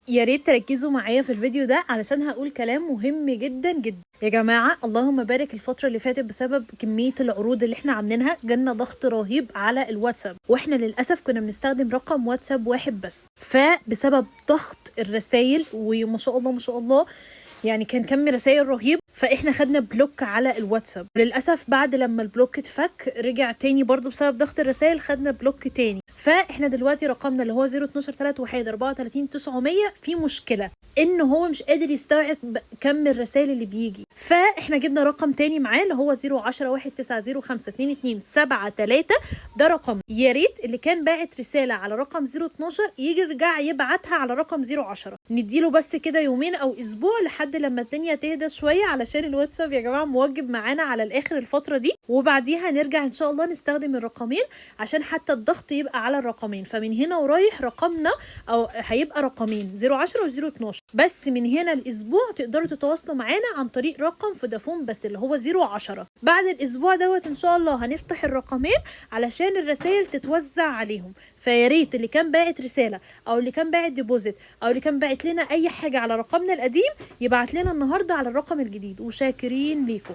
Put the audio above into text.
يا ريت تركزوا معايا في الفيديو ده علشان هقول كلام مهم جدا جدا. يا جماعة اللهم بارك، الفترة اللي فاتت بسبب كمية العروض اللي احنا عاملينها جالنا ضغط رهيب على الواتساب، واحنا للأسف كنا بنستخدم رقم واتساب واحد بس، فبسبب ضغط الرسايل وما شاء الله ما شاء الله يعني كان كم رسائل رهيب، فاحنا خدنا بلوك على الواتساب. للاسف بعد لما البلوك اتفك رجع تاني برضو بسبب ضغط الرسائل، خدنا بلوك تاني. فاحنا دلوقتي رقمنا اللي هو 012 31 34 900 في مشكله ان هو مش قادر يستوعب كم الرسائل اللي بيجي، فاحنا جبنا رقم تاني معاه اللي هو 010 1905 22 73. ده رقم، يا ريت اللي كان باعت رساله على رقم 012 يجي يرجع يبعتها على رقم 010. نديله بس كده يومين او اسبوع لحد لما الدنيا تهدى شويه، علشان الواتساب يا جماعه موجب معانا على الاخر الفتره دي، وبعديها نرجع ان شاء الله نستخدم الرقمين عشان حتى الضغط يبقى على الرقمين. فمن هنا ورايح رقمنا او هيبقى رقمين 010 و 012 بس. من هنا الاسبوع تقدروا تتواصلوا معانا عن طريق رقم فودافون بس اللي هو 010. بعد الاسبوع دوت ان شاء الله هنفتح الرقمين علشان الرسائل تتوزع عليهم. فيا ريت اللي كان باعت رساله او اللي كان باعت ديبوزيت او اللي كان باعت لنا اي حاجه على رقمنا القديم يبعت لنا النهارده على الرقم الجديد، وشاكرين ليكم.